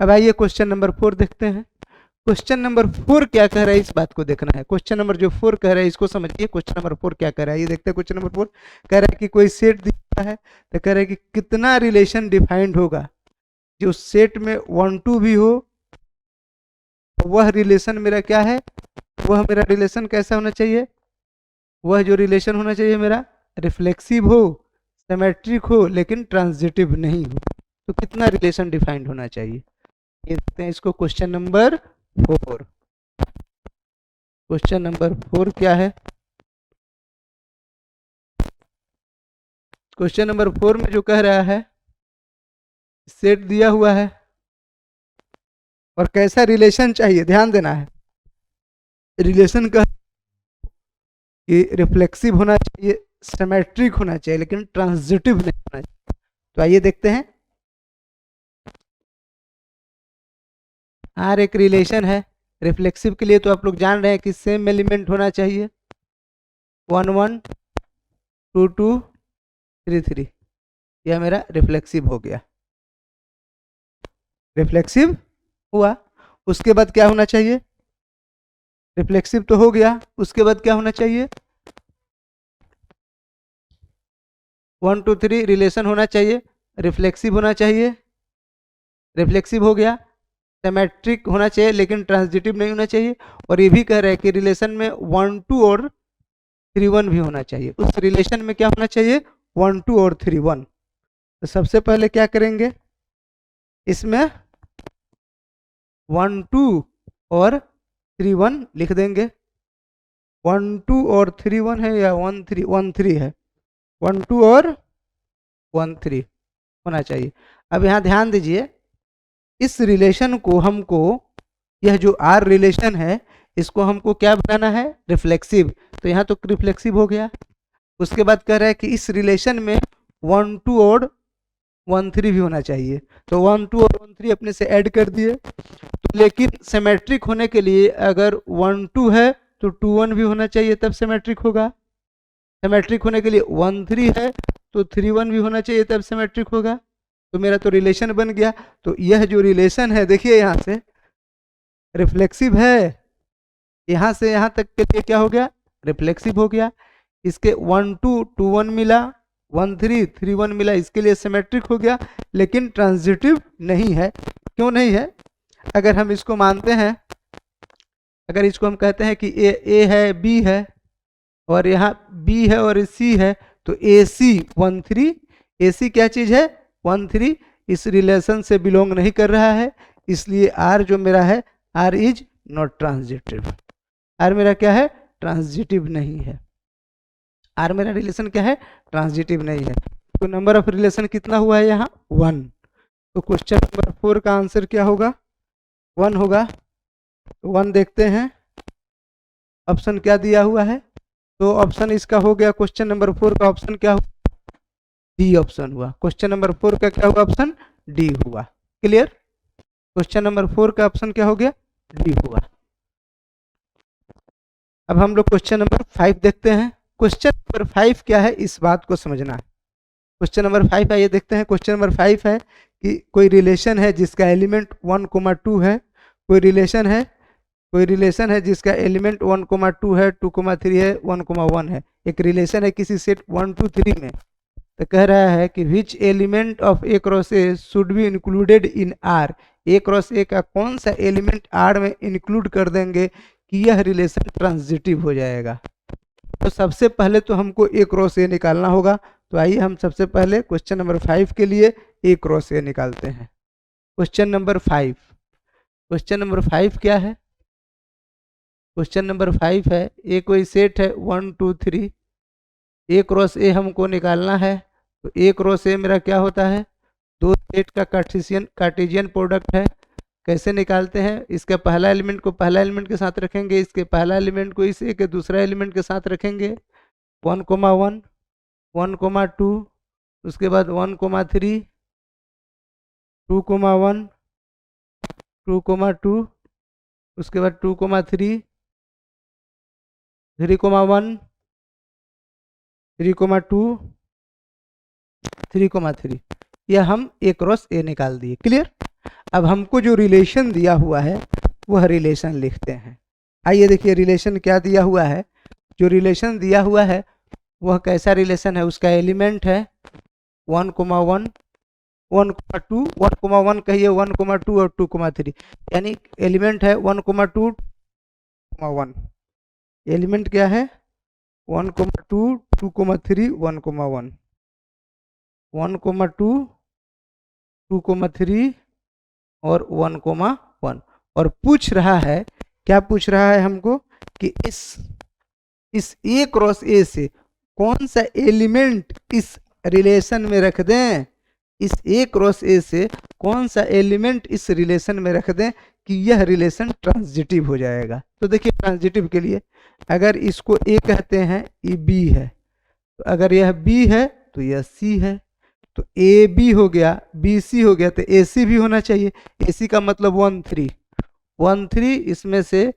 अब आइए question number 4 देखते हैं। क्वेश्चन नंबर 4 क्या कह रहा है, इस बात को देखना है। क्वेश्चन नंबर जो 4 कह रहा है इसको समझिए। क्वेश्चन नंबर 4 क्या कह रहा है ये देखते हैं। क्वेश्चन नंबर 4 कह रहा है कि कोई सेट दिया है, तो कह रहा है कि कितना रिलेशन डिफाइंड होगा जो सेट में 1 2 भी हो, वह रिलेशन मेरा क्या है, वह मेरा रिलेशन कैसा होना चाहिए, वह जो रिलेशन होना चाहिए मेरा रिफ्लेक्सिव हो, सिमेट्रिक हो, लेकिन ट्रांजिटिव नहीं हो। तो कितना रिलेशन डिफाइंड होना चाहिए ये देखते हैं। इसको क्वेश्चन नंबर 4। क्वेश्चन नंबर 4 क्या है, क्वेश्चन नंबर 4 में जो कह रहा है सेट दिया हुआ है और कैसा रिलेशन चाहिए, ध्यान देना है। रिलेशन का कि रिफ्लेक्सिव होना चाहिए, सिमेट्रिक होना चाहिए, लेकिन ट्रांजिटिव नहीं होना चाहिए। तो आइए देखते हैं। आर एक रिलेशन है रिफ्लेक्सिव के लिए, तो आप लोग जान रहे हैं कि सेम एलिमेंट होना चाहिए, 1 1 2 2 3 3। यह मेरा रिफ्लेक्सिव हो गया, रिफ्लेक्सिव हुआ। उसके बाद क्या होना चाहिए, रिफ्लेक्सिव तो हो गया, उसके बाद क्या होना चाहिए, 1 2 3 रिलेशन होना चाहिए, रिफ्लेक्सिव होना चाहिए, रिफ्लेक्सिव हो गया, सिमेट्रिक होना चाहिए लेकिन ट्रांजिटिव नहीं होना चाहिए। और ये भी कह रहे हैं कि रिलेशन में 1 2 और 3 1 भी होना चाहिए। उस रिलेशन में क्या होना चाहिए, 1 2 और 3 1। तो सबसे पहले क्या करेंगे, इसमें 1 2 और 3 1 लिख देंगे। 1 2 और 3 1 है या 1 3 है, 1 2 और 1 3 होना चाहिए। अब यहाँ ध्यान दीजिए, इस रिलेशन को हमको, यह जो आर रिलेशन है इसको हमको क्या बनाना है, रिफ्लेक्सिव। तो यहाँ तो रिफ्लेक्सिव हो गया। उसके बाद कह रहा है कि इस रिलेशन में 1 2 और 1 3 भी होना चाहिए। तो 1 2 और 1 3 अपने से ऐड कर दिए। तो लेकिन सिमेट्रिक होने के लिए अगर 1 2 है तो 2 1 भी होना चाहिए, तब सिमेट्रिक होगा। सिमेट्रिक होने के लिए 1 3 है तो 3 1 भी होना चाहिए, तब सिमेट्रिक होगा। तो मेरा तो रिलेशन बन गया। तो यह जो रिलेशन है देखिए, यहाँ से रिफ्लेक्सिव है, यहाँ से यहाँ तक के लिए क्या हो गया, रिफ्लेक्सिव हो गया। इसके 1 2 2 1 मिला, 1 3 3 1 मिला, इसके लिए सिमेट्रिक हो गया, लेकिन ट्रांजिटिव नहीं है। क्यों नहीं है, अगर हम इसको मानते हैं, अगर इसको हम कहते हैं कि ए है, बी है और यहाँ बी है और सी है, तो ए सी 1 3, ए सी क्या चीज़ है, 1 3, इस रिलेशन से बिलोंग नहीं कर रहा है। इसलिए आर जो मेरा है, R is not transitive. R मेरा क्या है, ट्रांजिटिव नहीं है। आर मेरा रिलेशन क्या है, ट्रांजिटिव नहीं है। तो नंबर ऑफ रिलेशन कितना हुआ है यहाँ, 1। तो क्वेश्चन नंबर 4 का आंसर क्या होगा, 1 होगा। तो 1 देखते हैं ऑप्शन क्या दिया हुआ है। तो ऑप्शन इसका हो गया, क्वेश्चन नंबर 4 का ऑप्शन क्या हुआ, डी ऑप्शन हुआ। क्वेश्चन नंबर 4 का क्या हुआ, ऑप्शन डी हुआ। क्लियर, क्वेश्चन नंबर 4 का ऑप्शन क्या हो गया, डी हुआ। अब हम लोग क्वेश्चन नंबर 5 देखते हैं। क्वेश्चन नंबर 5 क्या है, इस बात को समझना है। क्वेश्चन नंबर 5 आइए देखते हैं। क्वेश्चन नंबर 5 है कि कोई रिलेशन है जिसका एलिमेंट 1 2 है, कोई रिलेशन है, कोई रिलेशन है जिसका एलिमेंट 1 2 है, 2 3 है, 1 1 है। एक रिलेशन है किसी सेट 1 2 3 में। तो कह रहा है कि which element of A cross A should be included in are. A cross ए का कौन सा एलिमेंट आर में इंक्लूड कर देंगे कि यह रिलेशन ट्रांजिटिव हो जाएगा। तो सबसे पहले तो हमको ए क्रॉस ए निकालना होगा। तो आइए हम सबसे पहले क्वेश्चन नंबर 5 के लिए ए क्रॉस ए निकालते हैं। क्वेश्चन नंबर 5, क्वेश्चन नंबर 5 क्या है, क्वेश्चन नंबर 5 है ए कोई सेट है 1 2 3, ए क्रॉस ए हमको निकालना है। तो ए क्रॉस ए मेरा क्या होता है, दो सेट का कार्टेशियन प्रोडक्ट है। कैसे निकालते हैं, इसके पहला एलिमेंट को पहला एलिमेंट के साथ रखेंगे, इसके पहला एलिमेंट को इस ए के दूसरा एलिमेंट के साथ रखेंगे। 1 1 1 2, उसके बाद 1 3, 2 1 2 2, उसके बाद 2 3, 3 1 3 2, 3 3। यह हम ए क्रॉस ए निकाल दिए। क्लियर, अब हमको जो रिलेशन दिया हुआ है वह रिलेशन लिखते हैं। आइए देखिए रिलेशन क्या दिया हुआ है। जो रिलेशन दिया हुआ है वह कैसा रिलेशन है, उसका एलिमेंट है 1, 1, 1, 2, 1, 1 कहिए, 1, 2 और 2, 3, यानी एलिमेंट है 1, 2, 1। एलिमेंट क्या है 1, 2, 2, 3, 1, 1, 1, 2, 2, 3 और 1, 1। और पूछ रहा है, क्या पूछ रहा है हमको कि इस ए क्रॉस ए से कौन सा एलिमेंट इस रिलेशन में रख दें, इस ए क्रॉस ए से कौन सा एलिमेंट इस रिलेशन में रख दें कि यह रिलेशन ट्रांजिटिव हो जाएगा। तो देखिए ट्रांजिटिव के लिए अगर इसको ए कहते हैं, ये बी है, तो अगर यह बी है तो यह सी है, तो ए बी हो गया, बी सी हो गया, तो ए सी भी होना चाहिए। ए सी का मतलब 1, 3, 1, 3 इसमें से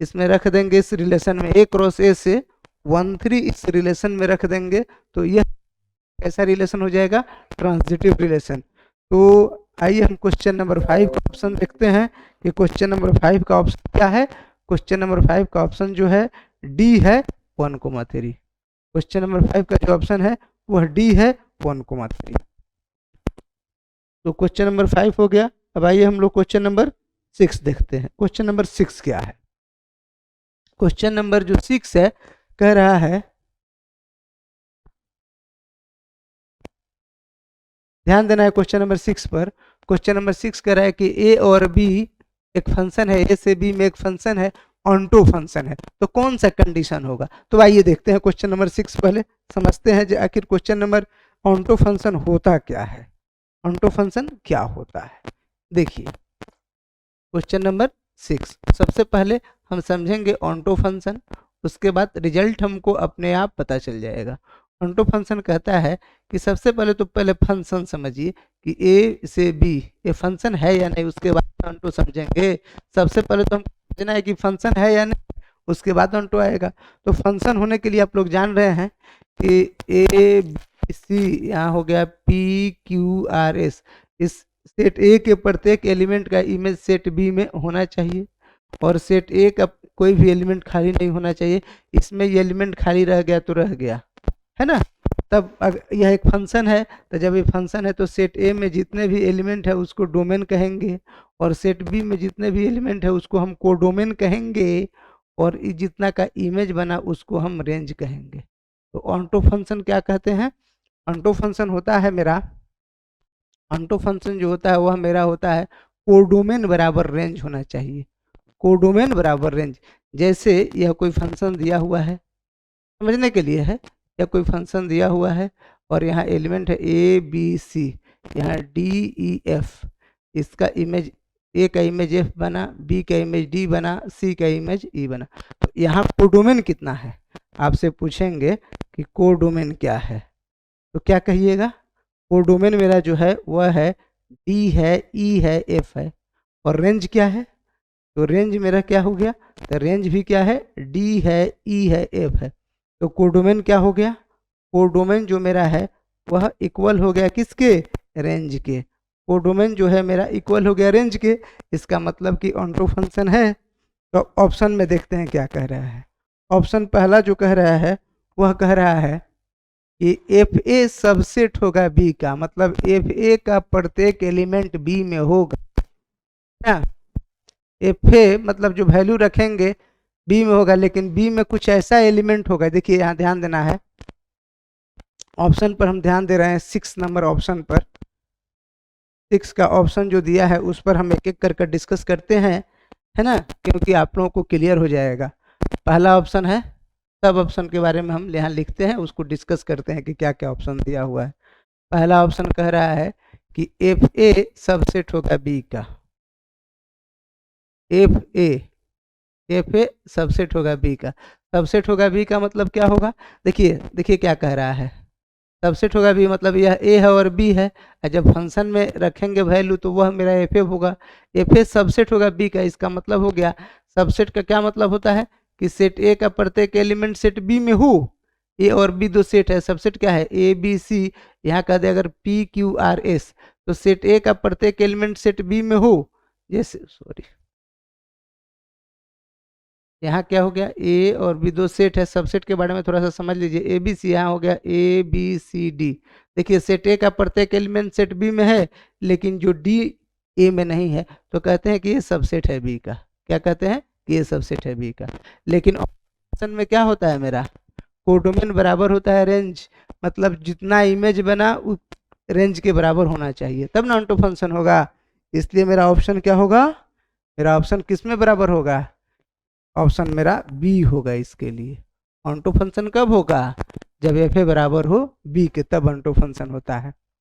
इसमें रख देंगे इस रिलेशन में, ए क्रॉस ए से 1, 3 इस रिलेशन में रख देंगे तो यह कैसा रिलेशन हो जाएगा, ट्रांजिटिव रिलेशन। तो आइए हम क्वेश्चन नंबर 5 का ऑप्शन देखते हैं कि क्वेश्चन नंबर 5 का ऑप्शन क्या है। क्वेश्चन नंबर 5 का ऑप्शन जो है डी है 1, 3। क्वेश्चन नंबर 5 का जो ऑप्शन है वह डी है 1, 3। तो क्वेश्चन नंबर 5 हो गया। अब आइए हम लोग क्वेश्चन नंबर 6 देखते हैं। क्वेश्चन नंबर 6 क्या है। क्वेश्चन नंबर जो 6 है कह रहा है, ध्यान देना है क्वेश्चन नंबर 6 पर। क्वेश्चन नंबर 6 कह रहा है कि ए और बी एक फंक्शन है, ए से बी में एक फंक्शन है, ऑन्टो फंक्शन है, तो कौन सा कंडीशन होगा। तो आइए देखते हैं क्वेश्चन नंबर 6 पहले समझते हैं जो आखिर क्वेश्चन नंबर ऑन्टो फंक्शन होता क्या है, ऑन्टो फंक्शन क्या होता है। देखिए क्वेश्चन नंबर 6 सबसे पहले हम समझेंगे ऑन्टो फंक्शन, उसके बाद रिजल्ट हमको अपने आप पता चल जाएगा। ऑन्टो फंक्शन कहता है कि सबसे पहले तो पहले फंक्शन समझिए कि ए से बी ये फंक्शन है या नहीं, उसके बाद ऑन्टो समझेंगे। सबसे पहले तो हम समझना है कि फंक्शन है या नहीं, उसके बाद ऑन्टो आएगा। तो फंक्शन होने के लिए आप लोग जान रहे हैं कि ए बी सी यहाँ हो गया पी क्यू आर एस, इस सेट ए के प्रत्येक एलिमेंट का इमेज सेट बी में होना चाहिए और सेट ए का कोई भी एलिमेंट खाली नहीं होना चाहिए। इसमें ये एलिमेंट खाली रह गया तो रह गया, है ना। तब यह एक फंक्शन है, तो जब ये फंक्शन है तो सेट ए में जितने भी एलिमेंट है उसको डोमेन कहेंगे और सेट बी में जितने भी एलिमेंट है उसको हम कोडोमेन कहेंगे और जितना का इमेज बना उसको हम रेंज कहेंगे। तो ऑन्टो फंक्शन क्या कहते हैं, ऑन्टो फंक्शन होता है मेरा, ऑन्टो फंक्शन जो होता है वह मेरा होता है कोडोमेन बराबर रेंज होना चाहिए, कोडोमेन बराबर रेंज। जैसे यह कोई फंक्शन दिया हुआ है, समझने के लिए है, या कोई फंक्शन दिया हुआ है और यहाँ एलिमेंट है ए बी सी, यहाँ डी ई एफ, इसका इमेज ए का इमेज एफ बना, बी का इमेज डी बना, सी का इमेज ई बना। तो यहाँ कोडोमेन कितना है, आपसे पूछेंगे कि कोडोमेन क्या है, तो क्या कहिएगा। कोडोमेन मेरा जो है वह है डी है, ई है, एफ है। और रेंज क्या है, तो रेंज मेरा क्या हो गया, तो रेंज भी क्या है, डी है, ई है, एफ है। तो कोडोमेन क्या हो गया, कोडोमेन जो मेरा है वह इक्वल हो गया किसके, रेंज के। कोडोमेन जो है मेरा इक्वल हो गया रेंज के, इसका मतलब कि ऑन्टो फंक्शन है। तो ऑप्शन में देखते हैं क्या कह रहा है। ऑप्शन पहला जो कह रहा है वह कह रहा है कि एफ ए सबसेट होगा बी का, मतलब एफ ए का प्रत्येक एलिमेंट बी में होगा ना। एफ ए मतलब जो वैल्यू रखेंगे बी में होगा, लेकिन बी में कुछ ऐसा एलिमेंट होगा। देखिए यहाँ ध्यान देना है, ऑप्शन पर हम ध्यान दे रहे हैं, 6 नंबर ऑप्शन पर, 6 का ऑप्शन जो दिया है उस पर हम एक एक करके डिस्कस करते हैं, है ना, क्योंकि आप लोगों को क्लियर हो जाएगा। पहला ऑप्शन है, सब ऑप्शन के बारे में हम यहाँ लिखते हैं, उसको डिस्कस करते हैं कि क्या क्या ऑप्शन दिया हुआ है। पहला ऑप्शन कह रहा है कि एफ ए सबसेट होगा बी का, एफ ए सबसेट होगा बी का। सबसेट होगा बी का मतलब क्या होगा, देखिए क्या कह रहा है, सबसेट होगा बी मतलब यह ए है और बी है, जब फंक्शन में रखेंगे वैल्यू तो वह मेरा एफ ए होगा। एफ ए सबसेट होगा बी का, इसका मतलब हो गया, सबसेट का क्या मतलब होता है कि सेट ए का प्रत्येक एलिमेंट सेट बी में हो। ए और बी दो सेट है, सबसेट क्या है, ए बी सी। यहाँ कह दे अगर पी क्यू आर एस, तो सेट ए का प्रत्येक एलिमेंट सेट बी में हो, जैसे सॉरी यहाँ क्या हो गया, ए और बी दो सेट है, सबसेट के बारे में थोड़ा सा समझ लीजिए। ए बी सी यहाँ हो गया ए बी सी डी। देखिए सेट ए का प्रत्येक एलिमेंट सेट बी में है, लेकिन जो डी ए में नहीं है, तो कहते हैं कि ये सबसेट है बी का। क्या कहते हैं कि ये सबसेट है बी का। लेकिन ऑप्शन में क्या होता है मेरा, कोडोमेन बराबर होता है रेंज, मतलब जितना इमेज बना उस रेंज के बराबर होना चाहिए, तब ना ऑनटू फंक्शन होगा। इसलिए मेरा ऑप्शन क्या होगा, मेरा ऑप्शन किस में बराबर होगा, ऑप्शन मेरा बी होगा इसके लिए। ऑनटू फंक्शन कब होगा, जब एफ ए बराबर हो बी के, तब ऑनटू फंक्शन होता है।